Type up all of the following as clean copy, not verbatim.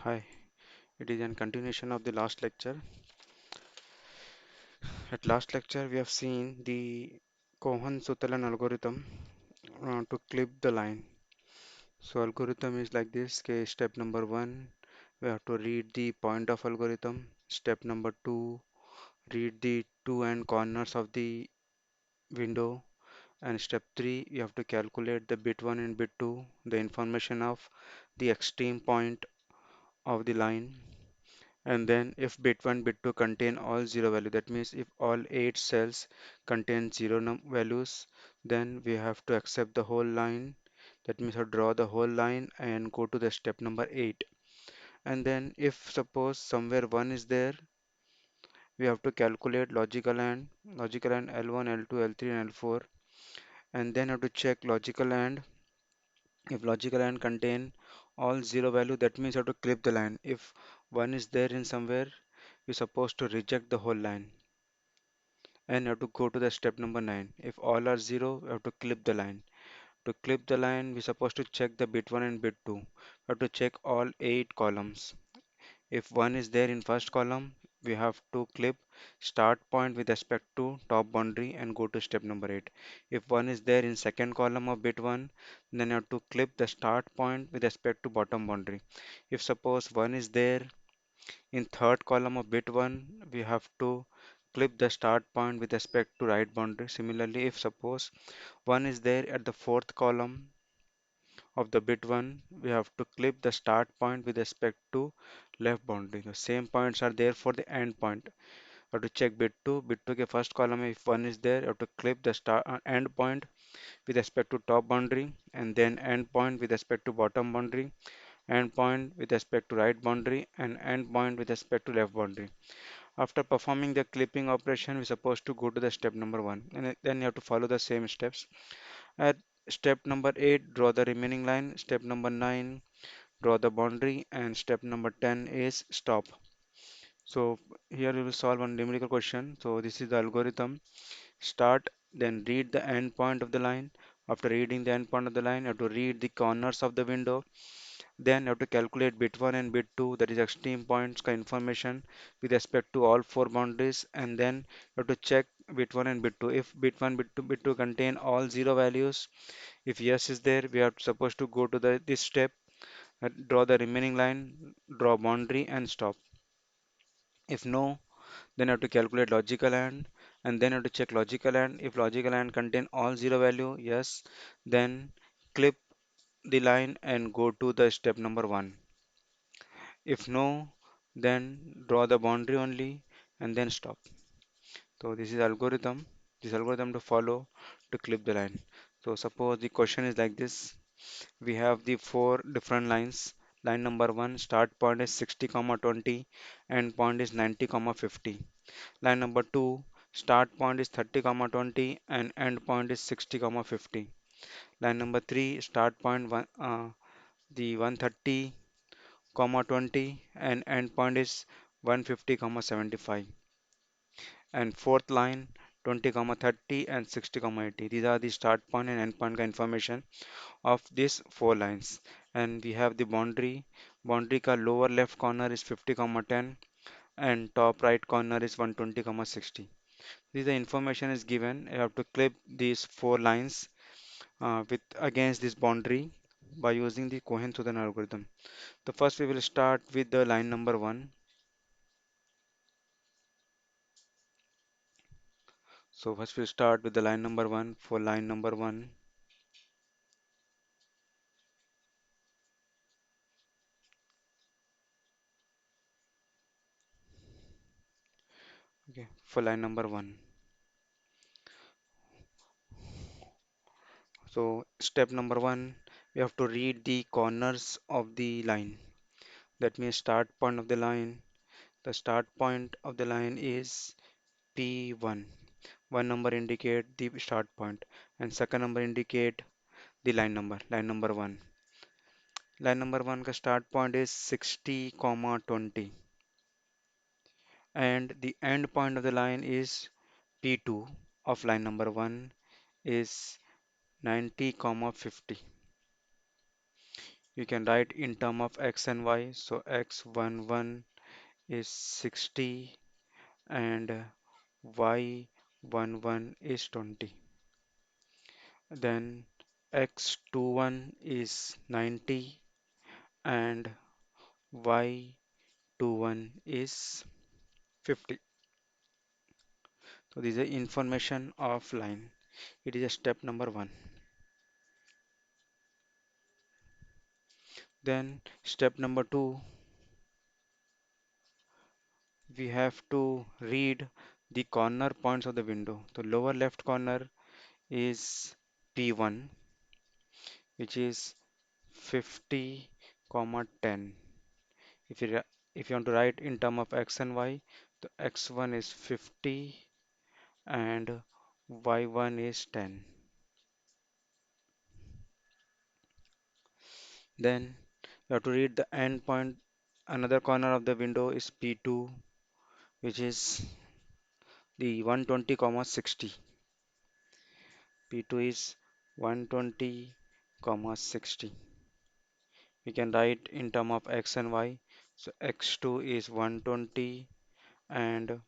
Hi, it is a continuation of the last lecture. At last lecture, we have seen the Cohen-Sutherland algorithm to clip the line. So algorithm is like this. Okay, step number one, we have to read the point of algorithm. Step number two, read the two end corners of the window. And step three, you have to calculate the bit one and bit two, the information of the extreme point of the line. And then if bit 1, bit 2 contain all 0 value, that means if all 8 cells contain 0 values, then we have to accept the whole line. That means I draw the whole line and go to the step number 8. And then if suppose somewhere 1 is there, we have to calculate logical and L1, L2, L3 and L4. And then have to check logical and if logical and contain all 0 value, that means you have to clip the line. If 1 is there in somewhere, you're supposed to reject the whole line and you have to go to the step number 9. If all are 0, you have to clip the line. To clip the line, we're supposed to check the bit 1 and bit 2. We have to check all 8 columns. If 1 is there in first column, we have to clip start point with respect to top boundary and go to step number 8. If 1 is there in second column of bit 1, then you have to clip the start point with respect to bottom boundary. If suppose 1 is there in third column of bit 1, we have to clip the start point with respect to right boundary. Similarly, if suppose 1 is there at the fourth column of the bit 1, we have to clip the start point with respect to left boundary. The same points are there for the end point. You have to check bit 2 के first column if 1 is there, you have to clip the start end point with respect to top boundary and then end point with respect to bottom boundary, end point with respect to right boundary and end point with respect to left boundary. After performing the clipping operation, we're supposed to go to the step number 1 and then you have to follow the same steps. At step number 8, draw the remaining line. Step number 9, draw the boundary. And step number 10 is stop. So here we will solve one numerical question. So this is the algorithm. Start, then read the end point of the line. After reading the end point of the line, you have to read the corners of the window. Then you have to calculate bit 1 and bit 2, that is extreme points information with respect to all four boundaries. And then you have to check bit 1 and bit 2. If bit 1, bit 2 contain all 0 values, if yes is there, we are supposed to go to this step, draw the remaining line, draw boundary and stop. If no, then you have to calculate logical and then you have to check logical and if logical and contain all 0 value, yes, then clip the line and go to the step number 1. If no, then draw the boundary only and then stop. So this is algorithm. This algorithm to follow to clip the line. So suppose the question is like this. We have the four different lines. Line number 1, start point is 60, 20, end point is 90, 50. Line number 2, start point is 30, 20, and end point is 60, 50. Line number 3, start point the 130, 20, and end point is 150, 75. And fourth line 20, 30, and 60, 80. These are the start point and end point information of these four lines. And we have the boundary. Boundary ka lower left corner is 50, 10 and top right corner is 120, 60. This the information is given. You have to clip these four lines with against this boundary by using the Cohen-Sutherland algorithm. The first we will start with the line number 1. So first we'll start with the line number 1 for line number 1. Okay, for line number 1. So step number 1, we have to read the corners of the line. That means start point of the line. The start point of the line is P1. One number indicate the start point and second number indicate the line number 1. Line number 1 का start point is 60, 20 and the end point of the line is P2 of line number 1 is 90, 50. we can write in term of x and y. So x11 is 60 and y11 is 20. Then x21 is 90 and y21 is 50. So this is the information of line. It is a step number one. Then step number two, we have to read the corner points of the window. The lower left corner is P1, which is 50, comma 10. If you if you want to write in term of x and y, the x1 is 50 and y1 is 10. Then you have to read the end point. Another corner of the window is P2, which is the 120, comma 60. P2 is 120, comma 60. We can write in term of x and y. So x2 is 120 and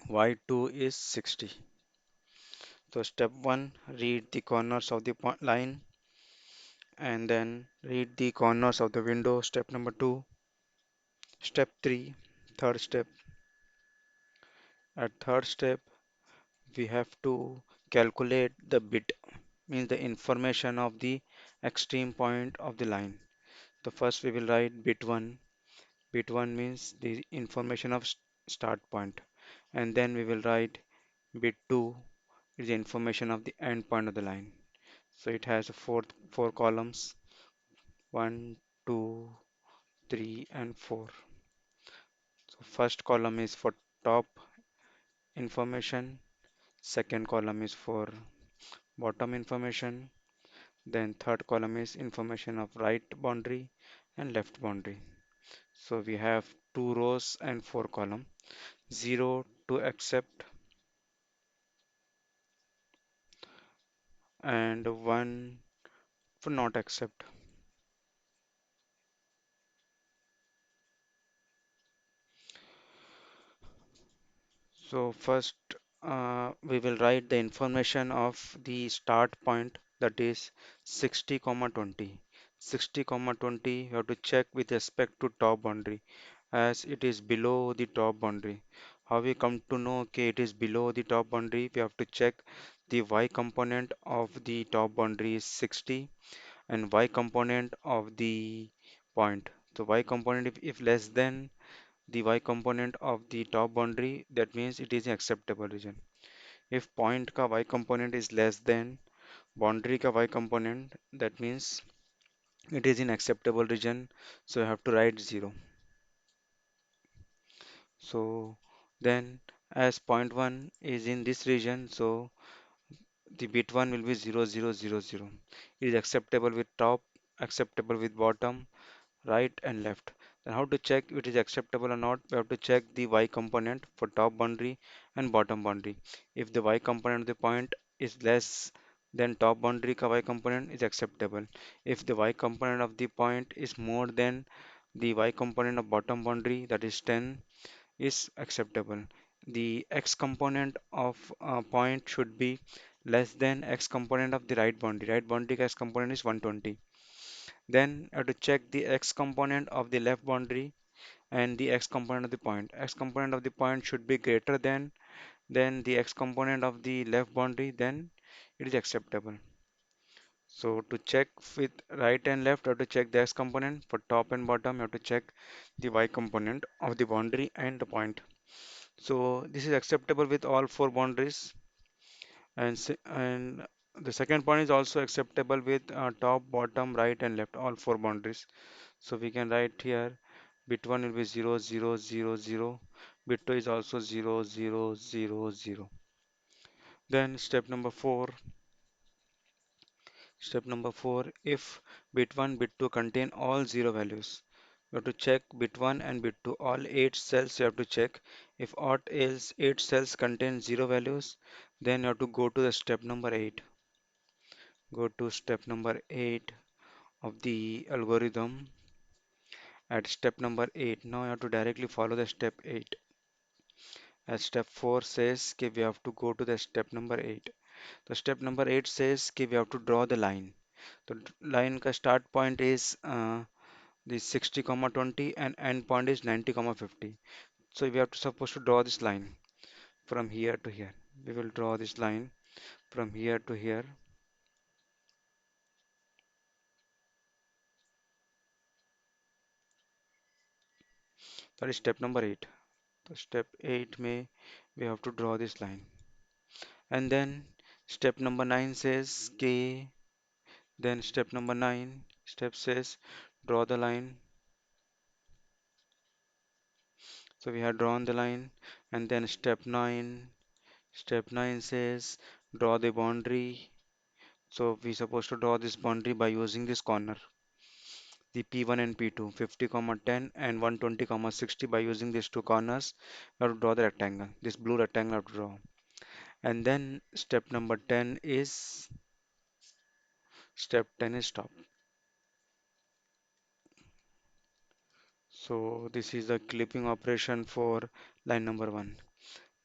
y2 is 60. So step 1, read the corners of the line and then read the corners of the window. Step number 2. Step 3, third step. At third step, we have to calculate the bit, means the information of the extreme point of the line. So first we will write bit 1. Bit 1 means the information of start point. And then we will write bit 2 is the information of the end point of the line. So it has four columns, 1, 2, 3 and 4. So first column is for top information, second column is for bottom information, then third column is information of right boundary and left boundary. So we have two rows and four column, 0 to accept and 1 for not accept. So first we will write the information of the start point, that is 60 comma 20. 60 comma 20 you have to check with respect to top boundary as it is below the top boundary. How we come to know okay, it is below the top boundary? We have to check the y component of the top boundary is 60 and y component of the point. So y component if less than the y component of the top boundary, that means it is an acceptable region. If point ka y component is less than boundary ka y component, that means it is in acceptable region. So I have to write 0. So then as point 1 is in this region, so the bit 1 will be 0 0 0 0. It is acceptable with top, acceptable with bottom, right and left. Then how to check it is acceptable or not? We have to check the y component for top boundary and bottom boundary. If the y component of the point is less than top boundary ka y component is acceptable. If the y component of the point is more than the y component of bottom boundary, that is 10, is acceptable. The x component of point should be less than x component of the right boundary. Right boundary ka x component is 120. Then I have to check the x component of the left boundary and the x component of the point. X component of the point should be greater than the x component of the left boundary, then it is acceptable. So to check with right and left, you have to check the x component. For top and bottom, you have to check the y component of the boundary and the point. So this is acceptable with all four boundaries, and the second point is also acceptable with top, bottom, right, and left, all four boundaries. So we can write here bit 1 will be 0 0 0 0, bit 2 is also 0 0 0 0. Then step number 4, if bit 1 bit 2 contain all 0 values, you have to check bit 1 and bit 2, all 8 cells you have to check. If all else 8 cells contain 0 values, then you have to go to the step number 8. Go to step number 8 of the algorithm at step number 8. Now you have to directly follow the step 8. As step 4 says, okay, we have to go to the step number 8. The step number 8 says, okay, we have to draw the line. The line ka start point is the 60 comma 20 and end point is 90 comma 50. So we have to supposed to draw this line from here to here. We will draw this line from here to here. That is step number 8. So step 8 may we have to draw this line. And then step number 9 says K. Then step number 9 step says draw the line. So we have drawn the line. And then step 9 says draw the boundary. So we supposed to draw this boundary by using this corner, the P1 and P2, 50 comma 10 and 120 comma 60. By using these two corners, we have to draw the rectangle. This blue rectangle I have to draw. And then step 10 is stop. So this is the clipping operation for line number 1.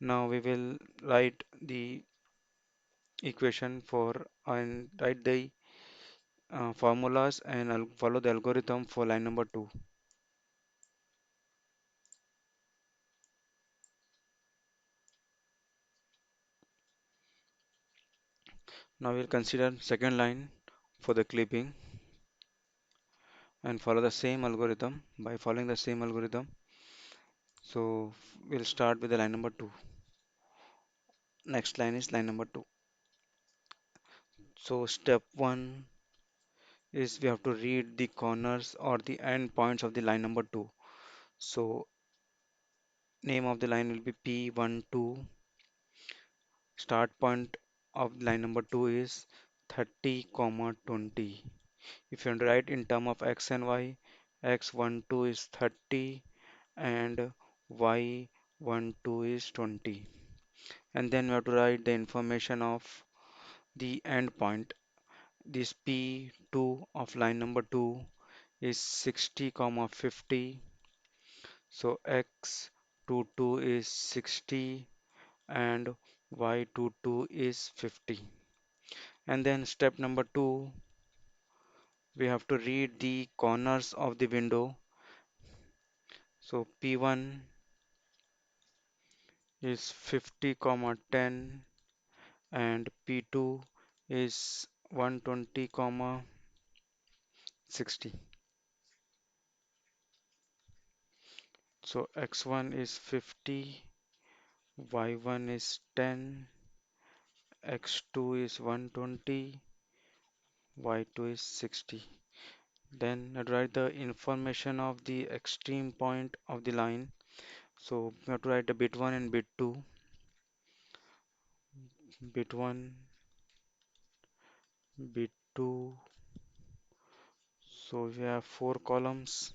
Now we will write the equation for and write the formulas and I'll follow the algorithm for line number 2. Now we'll consider second line for the clipping and follow the same algorithm. By following the same algorithm, so we'll start with the line number 2. Next line is line number 2. So step 1 is we have to read the corners or the end points of the line number 2. So name of the line will be P12. Start point of line number 2 is 30 comma 20. If you want to write in term of x and y, x12 is 30 and y12 is 20. And then we have to write the information of the end point. This P2 of line number 2 is 60 comma 50. So x22 is 60 and y22 is 50. And then step number 2, we have to read the corners of the window. So P1 is 50 comma 10 and P2 is 120 comma 60. So x1 is 50, y1 is 10, x2 is 120, y2 is 60. Then write the information of the extreme point of the line. So we have to write the bit 1 and bit 2. Bit 1, bit 2. So we have four columns.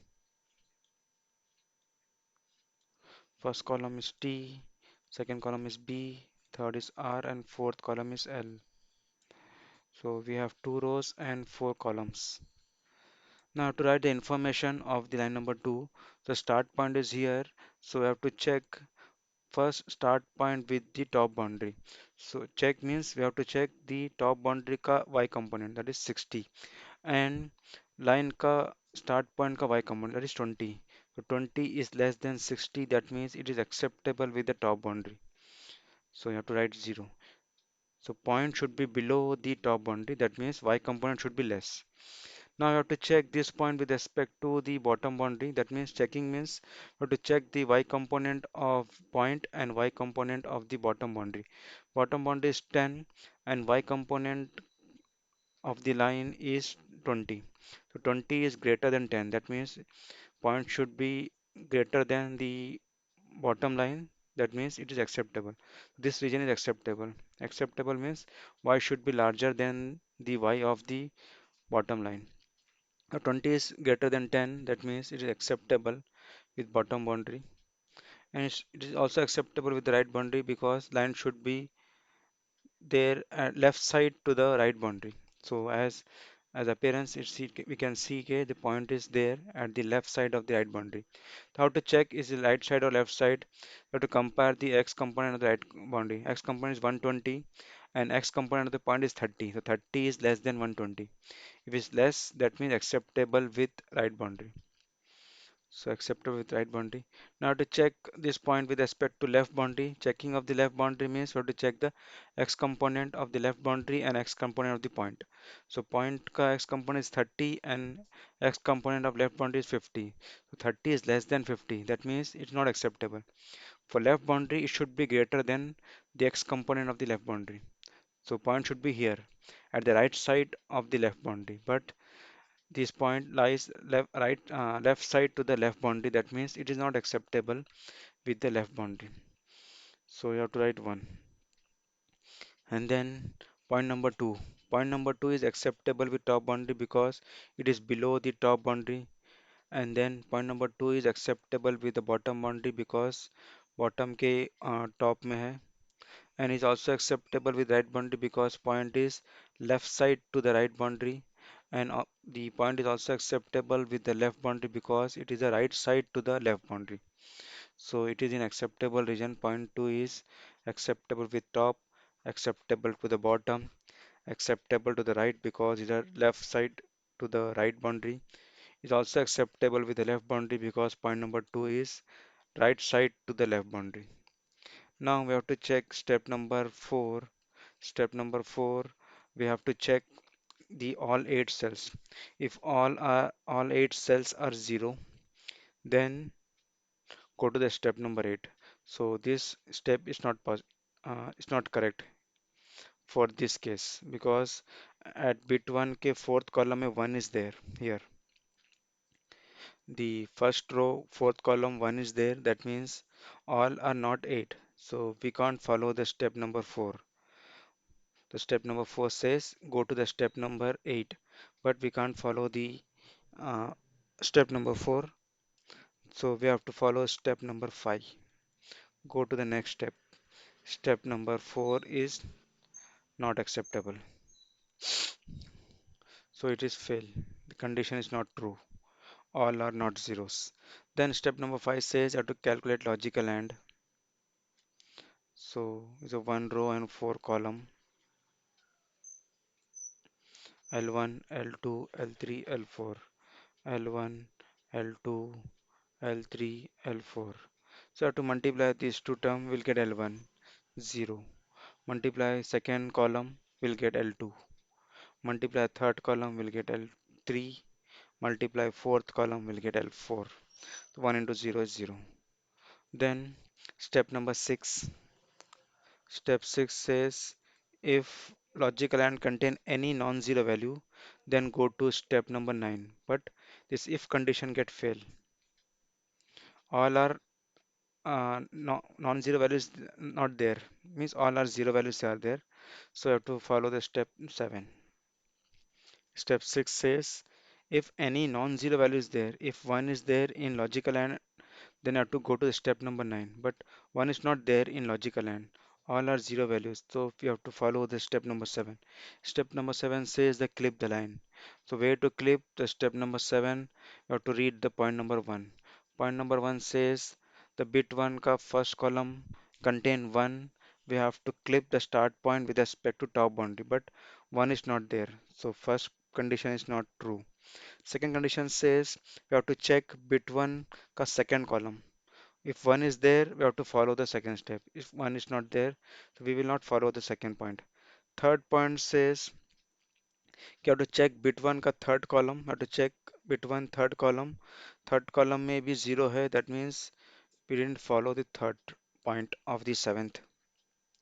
First column is T, second column is B, third is R, and fourth column is L. So we have two rows and four columns. Now to write the information of the line number 2, the start point is here. So we have to check first start point with the top boundary. So check means we have to check the top boundary ka y component, that is 60, and line ka start point ka y component, that is 20. So 20 is less than 60, that means it is acceptable with the top boundary. So you have to write 0. So point should be below the top boundary, that means y component should be less. Now you have to check this point with respect to the bottom boundary. That means checking means you have to check the y component of point and y component of the bottom boundary. Bottom boundary is 10 and y component of the line is 20. So 20 is greater than 10. That means point should be greater than the bottom line. That means it is acceptable. This region is acceptable. Acceptable means y should be larger than the y of the bottom line. 20 is greater than 10, that means it is acceptable with bottom boundary, and it is also acceptable with the right boundary because line should be there at left side to the right boundary. So as As appearance, we can see okay, the point is there at the left side of the right boundary. How to check is the right side or left side? We have to compare the x component of the right boundary. X component is 120 and x component of the point is 30. So 30 is less than 120. If it's less, that means acceptable with right boundary. So acceptable with right boundary. Now to check this point with respect to left boundary, checking of the left boundary means we have to check the x component of the left boundary and x component of the point. So point ka x component is 30 and x component of left boundary is 50. So 30 is less than 50. That means it's not acceptable. For left boundary, it should be greater than the x component of the left boundary. So point should be here at the right side of the left boundary. But this point lies left side to the left boundary. That means it is not acceptable with the left boundary. So you have to write 1. And then point number 2. Point number 2 is acceptable with top boundary because it is below the top boundary. And then point number 2 is acceptable with the bottom boundary because bottom के top में है. And is also acceptable with right boundary because point is left side to the right boundary. And the point is also acceptable with the left boundary because it is the right side to the left boundary. So it is in acceptable region. Point 2 is acceptable with top, acceptable to the bottom, acceptable to the right because it is left side to the right boundary. Is also acceptable with the left boundary because point number 2 is right side to the left boundary. Now we have to check step number 4. Step number 4, we have to check the all 8 cells. If all 8 cells are 0, then go to the step number 8. So this step is it's not correct for this case because at bit 1 के fourth column में 1 is there here. The first row fourth column 1 is there, that means all are not 8. So we can't follow the step number 4. The step number 4 says go to the step number 8, but we can't follow the uh, step number 4. So we have to follow step number 5. Go to the next step. Step number 4 is not acceptable. So it is fail. The condition is not true. All are not zeros. Then step number 5 says you have to calculate logical AND. So it's a one row and four column. L1, L2, L3, L4. L1, L2, L3, L4. So you have to multiply these two terms, we'll get L1, 0. Multiply second column, we'll get L2. Multiply third column, we'll get L3. Multiply fourth column, we'll get L4. 1 into 0 is 0. Then step number 6. Step 6 says if logical AND contain any non-zero value, then go to step number 9. But this if condition get fail. All are no, non-zero values not there. Means all are zero values are there. So you have to follow the step 7. Step 6 says if any non-zero value is there, if 1 is there in logical AND, then I have to go to the step number 9. But 1 is not there in logical AND. All are zero values. So we have to follow the step number 7. Step number 7 says the clip the line. So where to clip the step number 7, you have to read the point number 1. Point number 1 says the bit 1 ka first column contain 1. We have to clip the start point with respect to top boundary, but 1 is not there. So first condition is not true. Second condition says we have to check bit 1 ka second column. If 1 is there, we have to follow the second step. If 1 is not there, so we will not follow the second point. Third point says you have to check bit 1 ka third column. You have to check bit 1 third column. Third column may be 0 hai. That means we didn't follow the third point of the seventh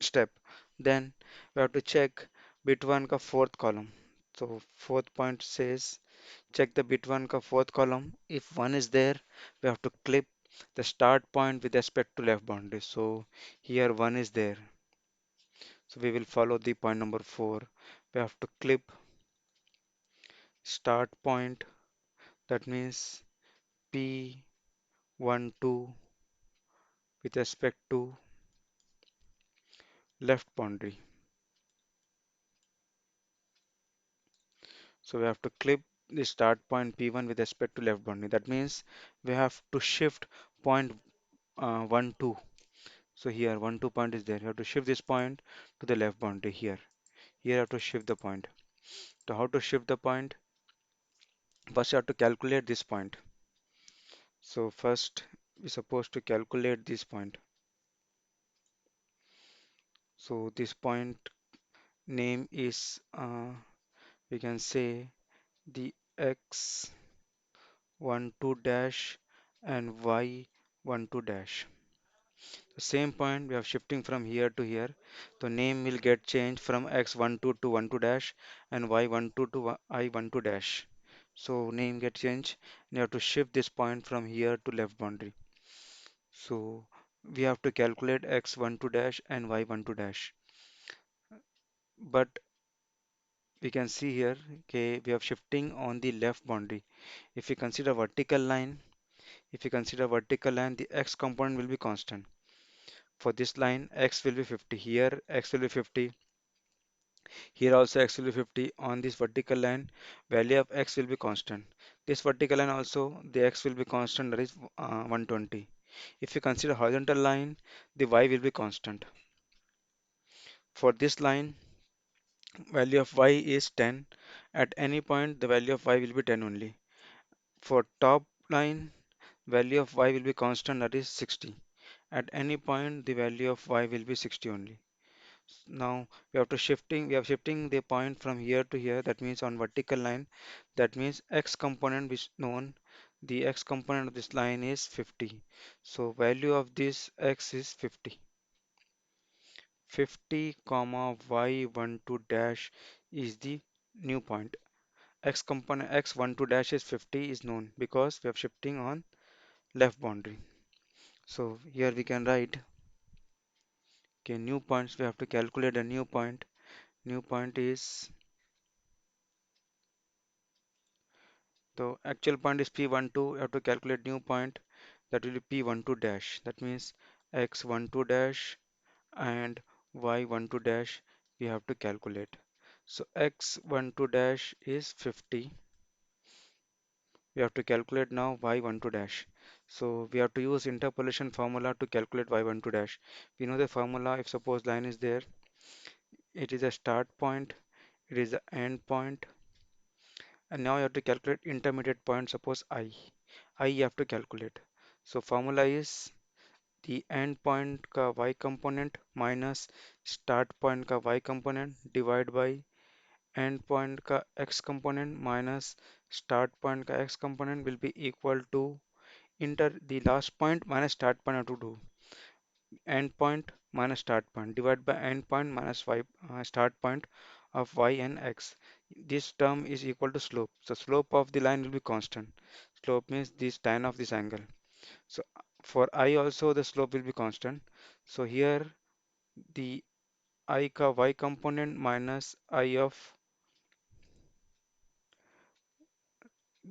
step. Then we have to check bit 1 ka fourth column. So fourth point says check the bit 1 ka fourth column. If 1 is there, we have to clip the start point with respect to left boundary. So here 1 is there. So we will follow the point number 4. We have to clip start point. That means P12 with respect to left boundary. So we have to clip the start point P1 with respect to left boundary. That means we have to shift point 1, 2. So here 1, 2 point is there. You have to shift this point to the left boundary here. Here you have to shift the point. So how to shift the point? First you have to calculate this point. So first we're supposed to calculate this point. So this point name is we can say the x12 dash and y12 dash. The same point we are shifting from here to here. The name will get changed from x12 to 12 dash and y12 to I12 dash. So name get changed. You have to shift this point from here to left boundary. So we have to calculate x12 dash and y12 dash. But we can see here, okay, we are shifting on the left boundary. If you consider vertical line, if you consider vertical line, the x component will be constant. For this line, x will be 50. Here, x will be 50. Here also x will be 50. On this vertical line, value of x will be constant. This vertical line also, the x will be constant, that is 120. If you consider horizontal line, the y will be constant. For this line, value of y is 10. At any point, the value of y will be 10 only. For top line, value of y will be constant, that is 60. At any point, the value of y will be 60 only. Now we are shifting the point from here to here. That means on vertical line, that means x component which known, the x component of this line is 50. So value of this x is 50. 50 comma y12 dash is the new point. X component x12 dash is 50 is known because we are shifting on left boundary. So here we can write, okay, new points. We have to calculate a new point. New point is, the actual point is P12. You have to calculate new point, that will be P12 dash. That means x12 dash and y12 dash we have to calculate. So x12 dash is 50. We have to calculate now y12 dash. So we have to use interpolation formula to calculate y12 dash. We know the formula. If suppose line is there, it is a start point, it is the end point, and now you have to calculate intermediate point. Suppose I you have to calculate. So formula is the end point का y component minus start point का y component divide by end point का x component minus start point का x component will be equal to inter the last point minus start point have to do end point minus start point divide by end point minus y start point of y and x. This term is equal to slope. So slope of the line will be constant. Slope means this tan of this angle. So for I also the slope will be constant. So here the I ka y component minus I of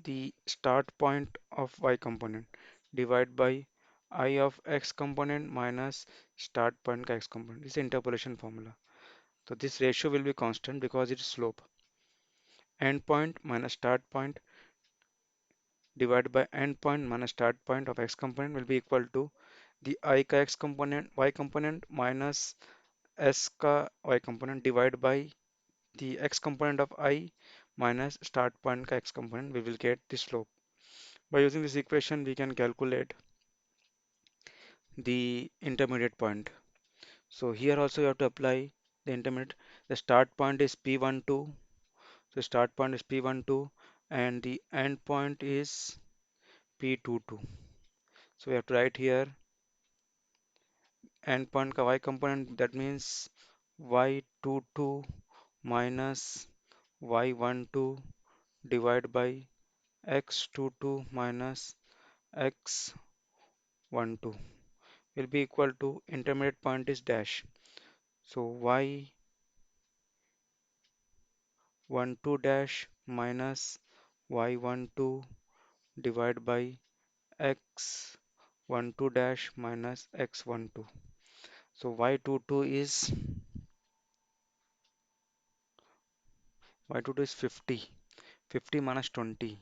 the start point of y component divide by I of x component minus start point ka x component. This is interpolation formula. So this ratio will be constant because it is slope. End point minus start point divided by end point minus start point of x component will be equal to the I ka x component y component minus s ka y component divided by the x component of I minus start point ka x component. We will get the slope. By using this equation, we can calculate the intermediate point. So here also you have to apply the intermediate. The start point is P12. So start point is P12 and the end point is P22. So we have to write here end point ka y component, that means y22 minus y12 divided by x22 minus x12 will be equal to intermediate point is dash. So y12 dash minus y12 divided by x12 dash minus x12. So y22 is 50. 50 minus 20.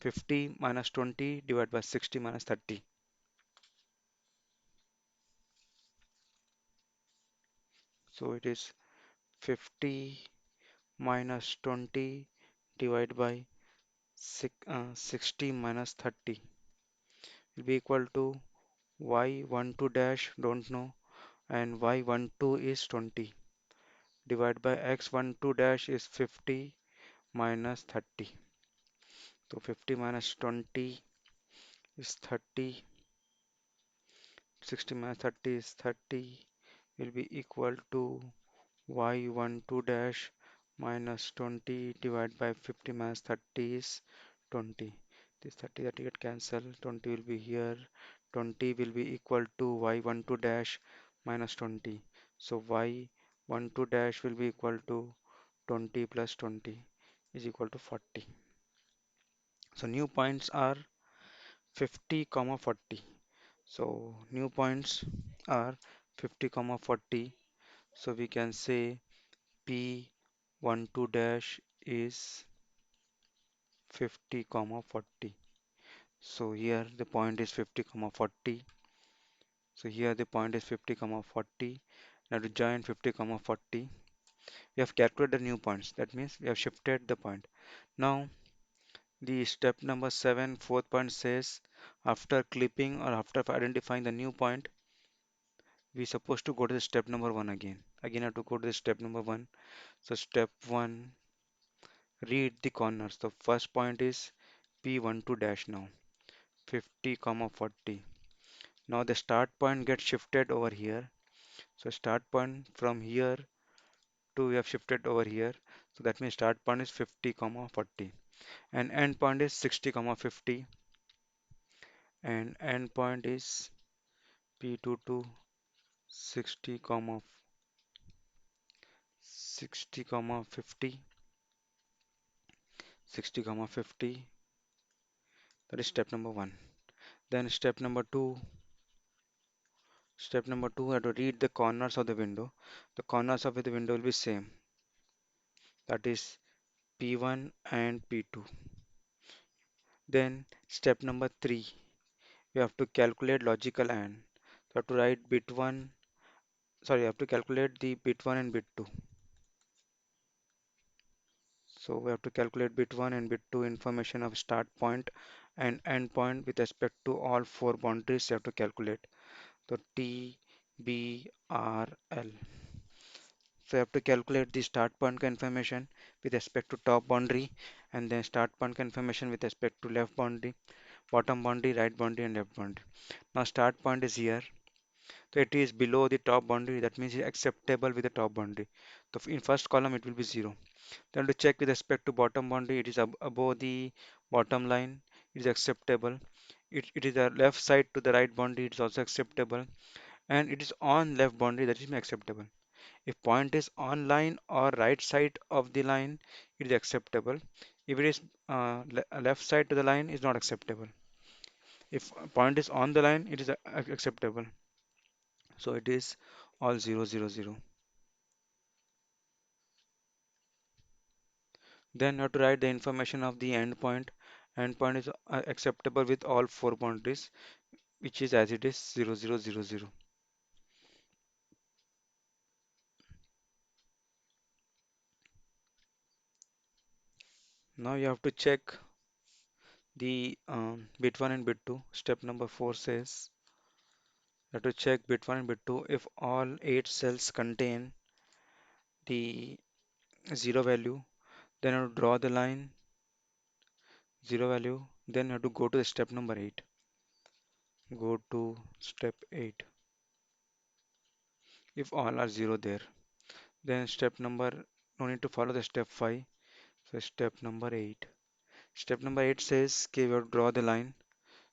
50 minus 20 divided by 60 minus 30. So it is 50 minus 20 divided by 60 minus 30 will be equal to y12 dash don't know and y12 is 20 divided by x12 dash is 50 minus 30. So 50 minus 20 is 30, 60 minus 30 is 30 will be equal to y12 dash minus 20 divided by 50 minus 30 is 20. This 30 that get cancelled, 20 will be here, 20 will be equal to y12 dash minus 20. So y12 dash will be equal to 20 plus 20 is equal to 40. So new points are 50 comma 40. So new points are 50 comma 40. So we can say P12 dash is 50 comma 40. So here the point is 50 comma 40. So here the point is 50 comma 40. Now to join 50 comma 40, we have calculated the new points. That means we have shifted the point. Now the step number 7, fourth point says after clipping or after identifying the new point, we supposed to go to the step number 1 again. Again, I have to go to the step number 1. So step 1, read the corners. The first point is P12 dash now, 50 comma 40. Now the start point gets shifted over here. So start point from here to we have shifted over here. So that means start point is 50 comma 40 and end point is 60 comma 50 and end point is P22 60 comma 60 comma 50, 60 comma 50. That is step number 1. Then step number 2 I have to read the corners of the window. The corners of the window will be same, that is P1 and P2. Then step number 3, we have to calculate logical AND. So I have to write bit 1, sorry, I have to calculate the bit 1 and bit 2. So we have to calculate bit 1 and bit 2 information of start point and end point with respect to all four boundaries you have to calculate. So T, B, R, L. So you have to calculate the start point confirmation with respect to top boundary and then start point confirmation with respect to left boundary, bottom boundary, right boundary and left boundary. Now start point is here. So it is below the top boundary, that means it's acceptable with the top boundary. So in first column it will be 0. Then to check with respect to bottom boundary, it is above the bottom line, it is acceptable. It is the left side to the right boundary, it is also acceptable. And it is on left boundary, that is acceptable. If point is on line or right side of the line, it is acceptable. If it is left side to the line, is not acceptable. If point is on the line, it is acceptable. So it is all 0, 0, 0. Then you have to write the information of the endpoint. Endpoint is acceptable with all four boundaries, which is as it is 0, 0, 0, 0. Now you have to check the bit 1 and bit 2. Step number 4 says you have to check bit 1 and bit 2 if all 8 cells contain the 0 value. Then you have to draw the line 0 value. Then you have to go to the step number 8. Go to step 8 if all are 0 there. Then step number, no need to follow the step 5. So step number 8. Step number 8 says, okay, we have to draw the line.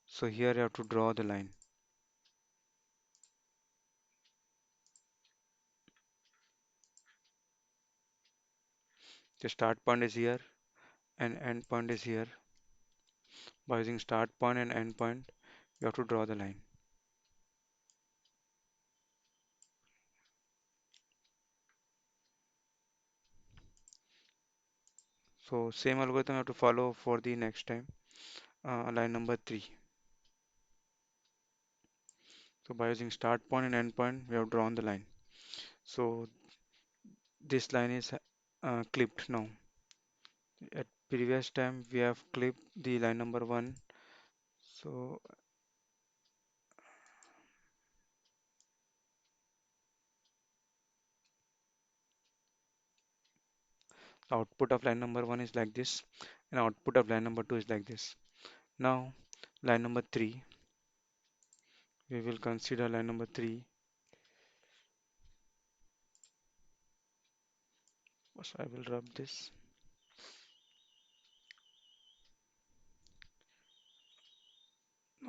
So here you have to draw the line. The start point is here and end point is here. By using start point and end point, you have to draw the line. So same algorithm you have to follow for the next time. Line number 3. So by using start point and end point, we have drawn the line. So this line is clipped now. At previous time, we have clipped the line number 1. So output of line number 1 is like this, and output of line number 2 is like this. Now, line number 3, we will consider line number 3. First, I will rub this.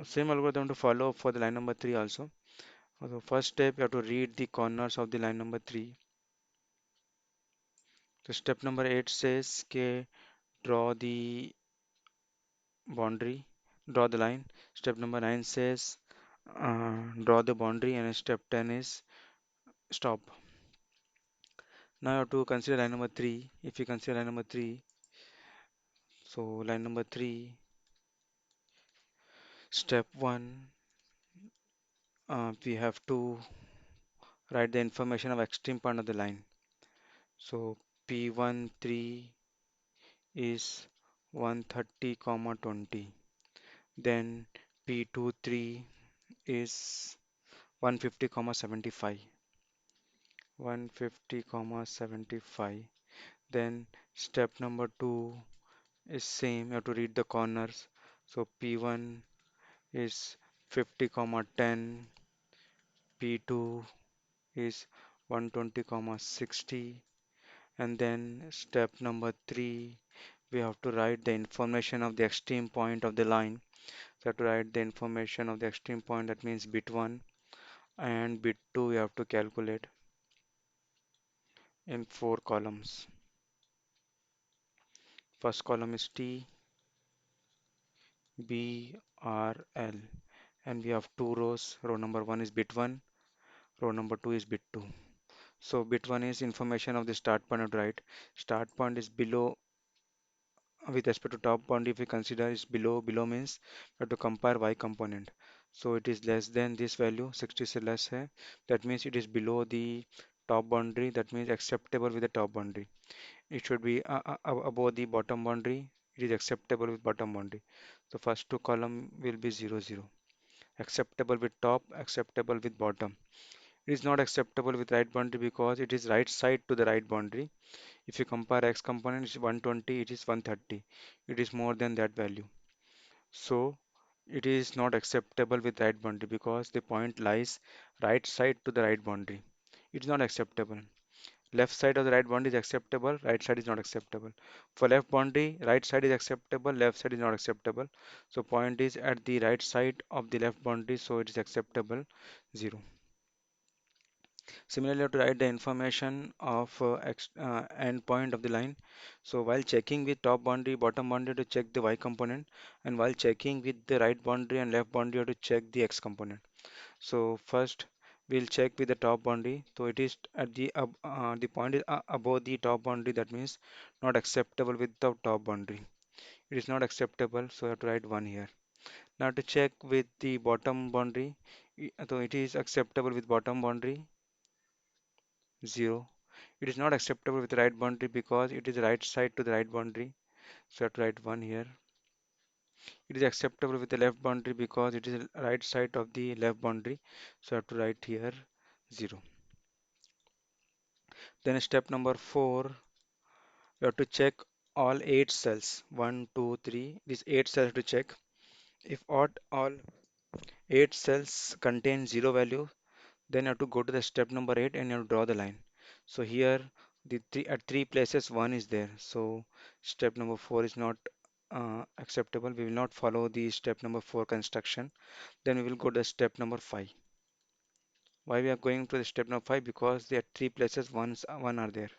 Same algorithm to follow for the line number 3 also. So first step, you have to read the corners of the line number 3. So step number 8 says, okay, draw the boundary, draw the line. Step number 9 says, draw the boundary, and step 10 is stop. Now you have to consider line number 3. If you consider line number 3, so line number 3, step 1, we have to write the information of extreme point of the line. So P13 is 130, comma 20. Then P23 is 150, comma 75. 150, comma 75. Then step number 2 is same. You have to read the corners. So P1 is 50, comma 10. P2 is 120, comma 60. And then step number 3, we have to write the information of the extreme point of the line. So you have to write the information of the extreme point, that means bit 1, and bit 2 you have to calculate in 4 columns. First column is T, B, R, L, and we have 2 rows. Row number 1 is bit 1, row number 2 is bit 2. So bit 1 is information of the start point, of right? Start point is below, with respect to top boundary. If we consider is below means we have to compare y component. So it is less than this value, 60 से less है. That means it is below the top boundary. That means acceptable with the top boundary. It should be above the bottom boundary. It is acceptable with bottom boundary. So first two column will be 0 0. Acceptable with top, acceptable with bottom. It is not acceptable with right boundary because it is right side to the right boundary. If you compare x component, it's 120, it is 130. It is more than that value. So it is not acceptable with right boundary because the point lies right side to the right boundary. It is not acceptable. Left side of the right boundary is acceptable, right side is not acceptable. For left boundary, right side is acceptable, left side is not acceptable. So point is at the right side of the left boundary, so it is acceptable, 0. Similarly, you have to write the information of end point of the line. So while checking with top boundary, bottom boundary to check the y component, and while checking with the right boundary and left boundary, you have to check the x component. So first we'll check with the top boundary. So it is at the point is above the top boundary. That means not acceptable with the top boundary. It is not acceptable, so you have to write 1 here. Now to check with the bottom boundary, so it is acceptable with bottom boundary, 0. It is not acceptable with the right boundary because it is right side to the right boundary. So I have to write 1 here. It is acceptable with the left boundary because it is right side of the left boundary. So I have to write here 0. Then step number 4, you have to check all 8 cells. 1, 2, 3. These 8 cells to check. If all 8 cells contain 0 value, then you have to go to the step number 8 and you have to draw the line. So here at 3 places 1 is there. So step number 4 is not acceptable. We will not follow the step number 4 construction. Then we will go to step number 5. Why we are going to the step number 5? Because there are 3 places 1 are there.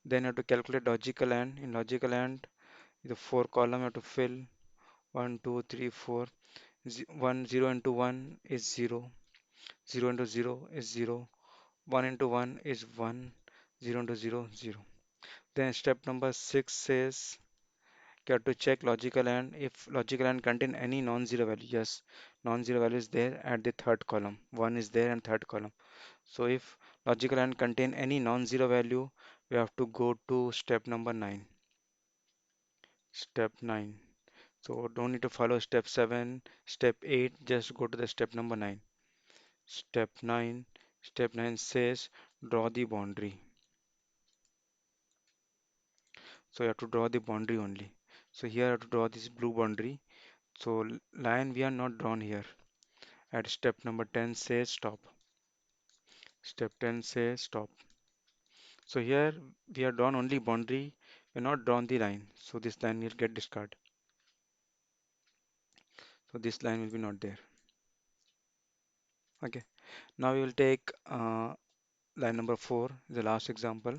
Then you have to calculate logical AND. In logical AND, the 4 column you have to fill 1, 2, 3, 4. 1, 0 into 1 is 0. 0 into 0 is 0. 1 into 1 is 1. 0 into 0, 0. Then step number 6 says You have to check logical and if logical and contain any non-zero value. Yes, non-zero value is there at the third column. One is there and third column. So if logical and contain any non-zero value, we have to go to step number 9. Step 9. So don't need to follow step 7, step 8, just go to the step number 9. Step 9. Step 9 says draw the boundary. So you have to draw the boundary only. So here I have to draw this blue boundary. So line we are not drawn here. At step number 10 says stop. Step 10 says stop. So here we are drawn only boundary. We are not drawn the line. So this line will get discarded. So this line will be not there. Okay. Now we will take line number 4, the last example.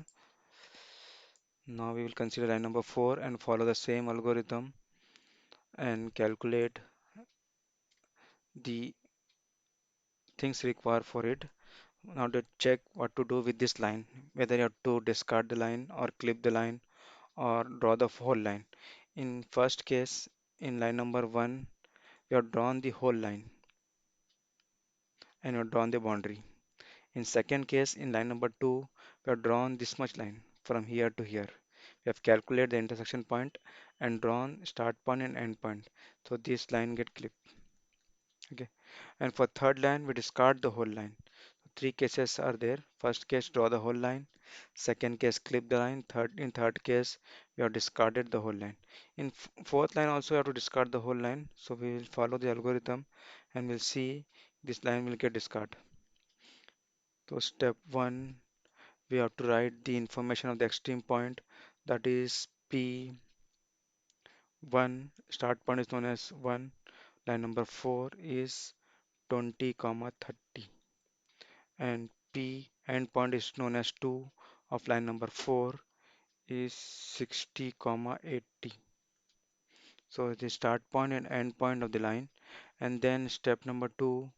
Now we will consider line number 4 and follow the same algorithm and calculate the things required for it. Now to check what to do with this line, whether you have to discard the line or clip the line or draw the whole line. In first case, in line number 1, you have drawn the whole line and you have drawn the boundary. In second case, in line number 2, we have drawn this much line from here to here. We have calculated the intersection point and drawn start point and end point. So this line get clipped. Okay. And for third line, we discard the whole line. Three cases are there. First case, draw the whole line. Second case, clip the line. In third case, we have discarded the whole line. In fourth line also, we have to discard the whole line. So we will follow the algorithm and we'll see this line will get discarded. So step 1, we have to write the information of the extreme point, that is P1. Start point is known as 1. Line number 4 is 20 comma 30 and P endpoint is known as 2 of line number 4 is 60 comma 80. So the start point and end point of the line, and then step number 2,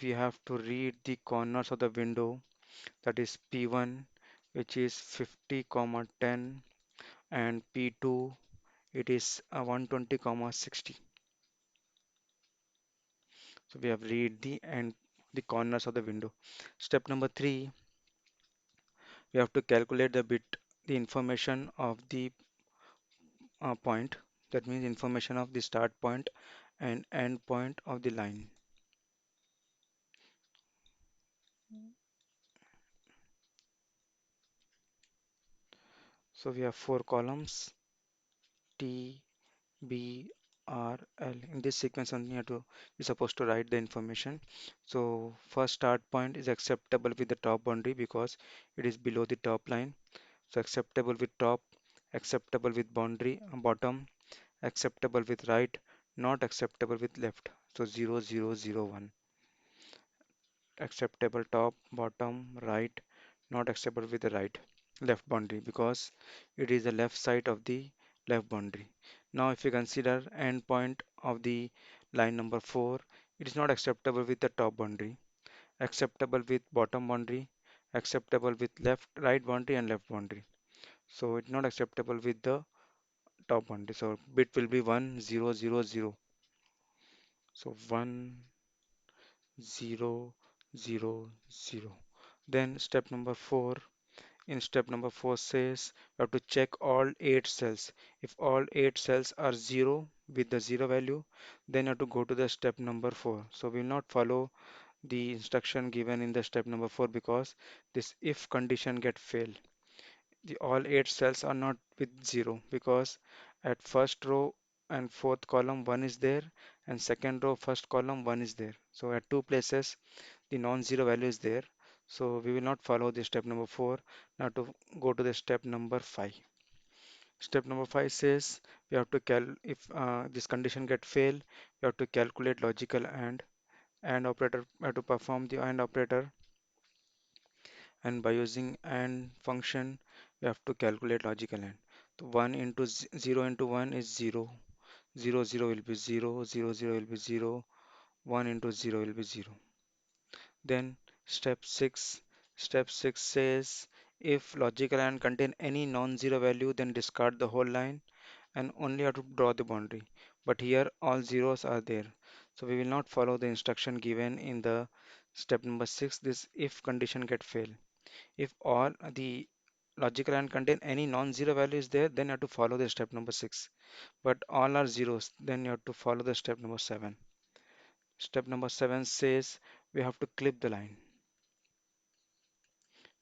we have to read the corners of the window, that is P1, which is 50 comma 10, and P2 it is 120 comma 60. So we have read the corners of the window. Step number 3, we have to calculate the information of the point, that means information of the start point and end point of the line. So we have four columns T, B, R, L. In this sequence only you have to you're supposed to write the information. So first start point is acceptable with the top boundary because it is below the top line. So acceptable with top, acceptable with boundary bottom, acceptable with right, not acceptable with left. So 0, 0, 0, 1. Acceptable top, bottom, right, not acceptable with the right, left boundary because it is the left side of the left boundary. Now if you consider end point of the line number 4, it is not acceptable with the top boundary, acceptable with bottom boundary, acceptable with right boundary and left boundary. So it's not acceptable with the top boundary. So bit will be 1, 0, 0, 0. So 1, 0, 0, 0. Then step number 4. In step number 4 says you have to check all 8 cells. If all 8 cells are 0 with the 0 value, then you have to go to the step number 4. So we will not follow the instruction given in the step number 4 because this if condition get fail. The all 8 cells are not with 0 because at first row and fourth column 1 is there and second row first column 1 is there. So at two places the non-zero value is there. So we will not follow the step number 4. Now to go to the step number 5. Step number 5 says we have to if this condition get fail, we have to calculate logical and operator. We have to perform the AND operator, and by using AND function, we have to calculate logical AND. So 1 into 0 into 1 is 0. 0 0 will be 0. 0 0 will be 0. 1 into 0 will be 0. Then step 6. Step 6 says if logical AND contain any non-zero value, then discard the whole line. and only have to draw the boundary. But here all zeros are there. So we will not follow the instruction given in the step number 6. This if condition get fail. If all the logical and contain any non-zero value is there, then you have to follow the step number 6. But all are zeros, then you have to follow the step number 7. Step number 7 says we have to clip the line.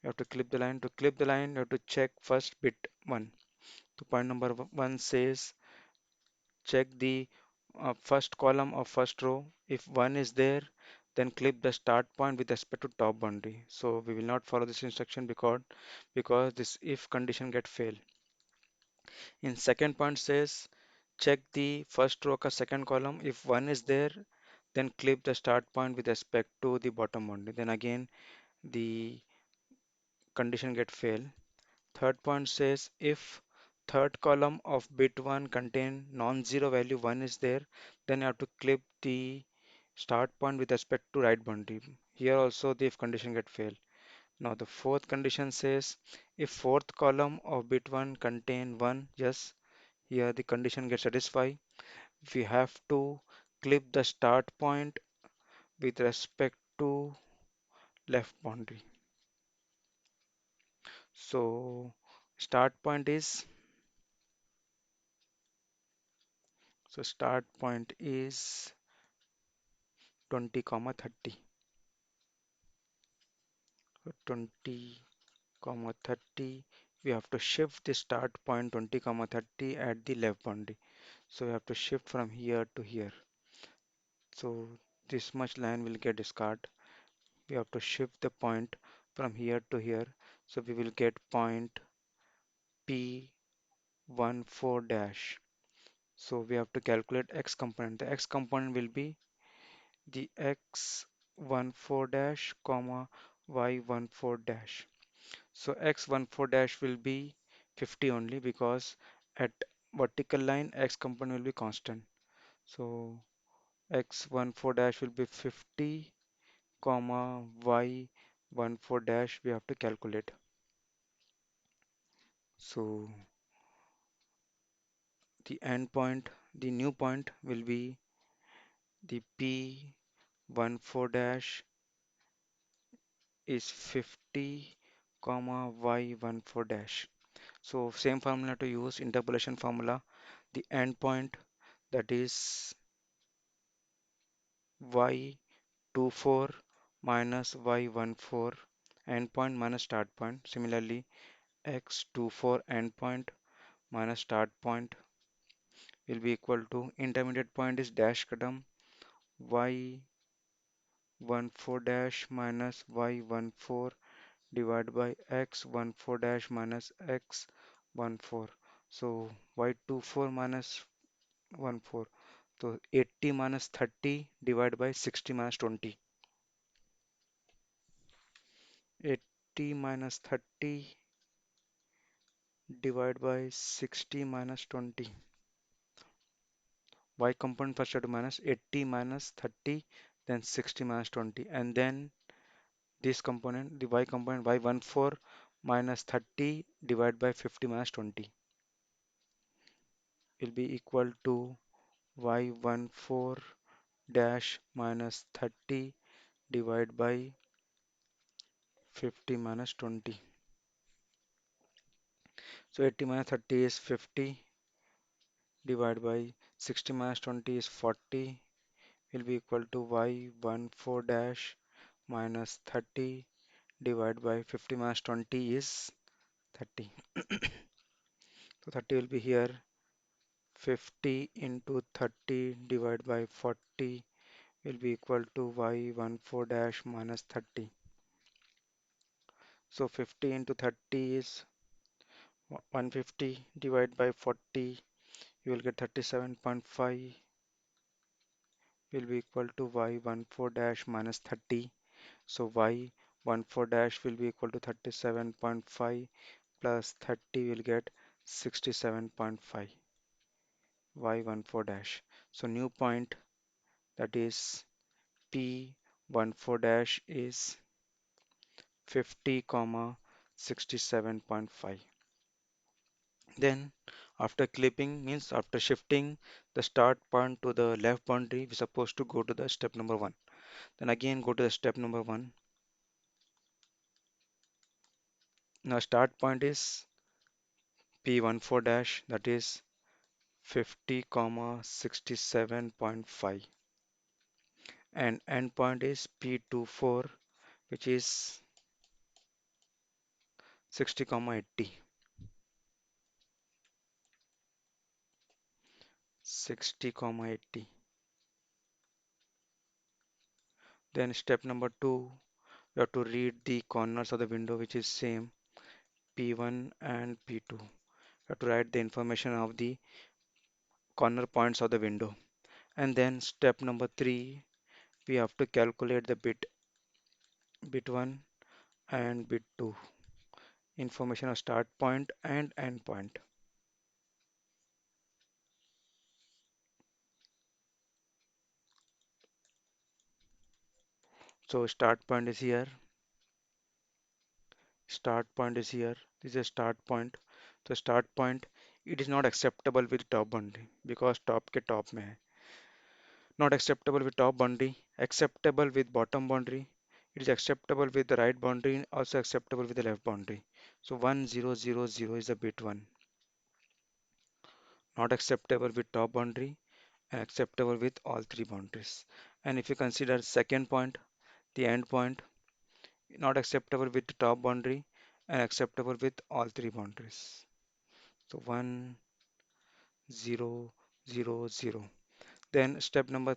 You have to clip the line. To clip the line, you have to check first bit 1. So point number 1 says check the first column of first row. If 1 is there, then clip the start point with respect to top boundary. So we will not follow this instruction because this if condition get fail. In second point says check the first row ka second column. If 1 is there, then clip the start point with respect to the bottom boundary. Then again the condition get fail. Third point says if third column of bit 1 contain non-zero value 1 is there, then you have to clip the start point with respect to right boundary. Here also the if condition get fail. Now the fourth condition says if fourth column of bit 1 contain 1, yes, here the condition gets satisfied. We have to clip the start point with respect to left boundary. So start point is start point is 20 comma 30. So 20 comma 30, we have to shift the start point 20 comma 30 at the left boundary. So we have to shift from here to here. So this much line will get discard. We have to shift the point from here to here. So we will get point P14 dash. So we have to calculate x component. The x component will be the x14 dash comma y14 dash. So x14 dash will be 50 only because at vertical line x component will be constant. So x14 dash will be 50 comma y14 dash we have to calculate. So the end point, the new point will be the P14 dash is 50 comma y14 dash. So same formula to use interpolation formula. The end point that is y24 minus y14 endpoint minus start point. Similarly, x24 endpoint minus start point will be equal to intermediate point is dash kadam y14 dash minus y14 divided by x14 dash minus x14. So y24 minus 14. So 80 minus 30 divided by 60 minus 20. 80 minus 30 divided by 60 minus 20. Y component first have to minus 80 minus 30, then 60 minus 20. And then this component, the y component y14 minus 30 divided by 50 minus 20 will be equal to y14 dash minus 30 divided by 50 minus 20. So 80 minus 30 is 50 divided by 60 minus 20 is 40 will be equal to y14 dash minus 30 divided by 50 minus 20 is 30. So 30 will be here. 50 into 30 divided by 40 will be equal to y14 dash minus 30. So 50 into 30 is 150 divided by 40. You will get 37.5 will be equal to y14 dash minus 30. So y14 dash will be equal to 37.5 plus 30 will get 67.5 y14 dash. So new point that is P14 dash is 50 comma 67.5. Then after clipping means after shifting the start point to the left boundary, we're supposed to go to the step number one. Then again go to the step number one. Now start point is P14 dash, that is 50 comma 67.5, and end point is P24, which is 60 comma 80. 60 comma 80. Then step number two, you have to read the corners of the window, which is same P1 and P2. You have to write the information of the corner points of the window. And then step number three, we have to calculate the bit 1 and bit 2, information of start point and end point. So start point is here, start point is here, this is a start point. So start point, it is not acceptable with top boundary because top के top में है. Not acceptable with top boundary, acceptable with bottom boundary. It is acceptable with the right boundary, also acceptable with the left boundary. So 1000 is the bit 1. Not acceptable with top boundary and acceptable with all three boundaries. And if you consider second point, the end point, not acceptable with the top boundary and acceptable with all three boundaries. So 1000. Then step number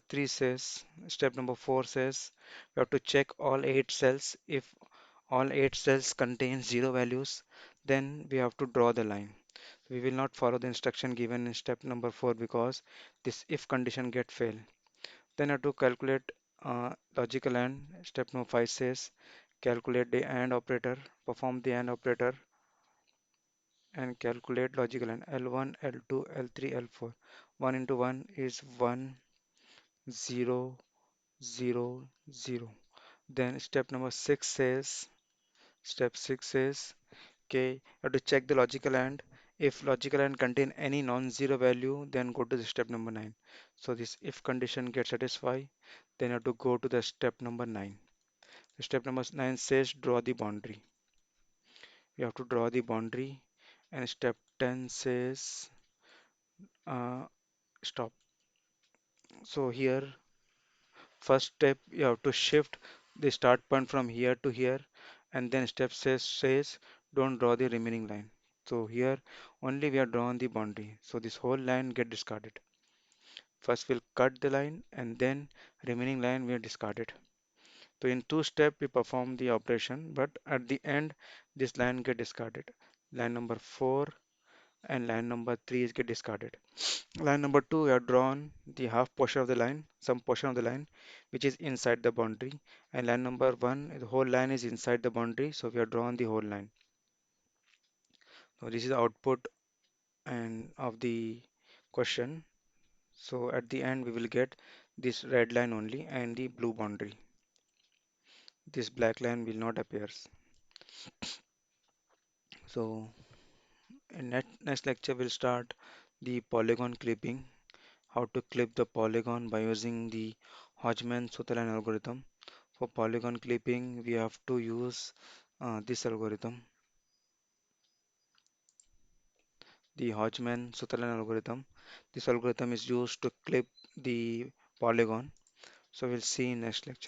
four says, we have to check all eight cells. If all eight cells contain zero values, then we have to draw the line. We will not follow the instruction given in step number four because this if condition get fail. Then I have to calculate logical AND. Step number five says, calculate the AND operator, perform the AND operator and calculate logical AND. L1, L2, L3, L4. 1 into 1 is 1, 0, 0, 0. Then step 6 says, okay, you have to check the logical AND. If logical AND contain any non-zero value, then go to the step number 9. So this if condition gets satisfied, then you have to go to the step number 9. Step number 9 says draw the boundary. You have to draw the boundary, and step 10 says uh, stop. So here, first step you have to shift the start point from here to here, and then step says don't draw the remaining line. So here only we have drawn the boundary. So this whole line get discarded. First we'll cut the line and then remaining line we have discarded. So in two step we perform the operation, but at the end this line get discarded. Line number 4 and line number 3 is get discarded. Line number 2 we have drawn the half portion of the line, some portion of the line which is inside the boundary, and line number 1 the whole line is inside the boundary, so we have drawn the whole line. So this is the output and of the question. So at the end we will get this red line only and the blue boundary. This black line will not appear. So in next lecture we'll start the polygon clipping, how to clip the polygon by using the Hodgman-Sutherland algorithm. For polygon clipping we have to use this algorithm, the Hodgman-Sutherland algorithm. This algorithm is used to clip the polygon. So we'll see in next lecture.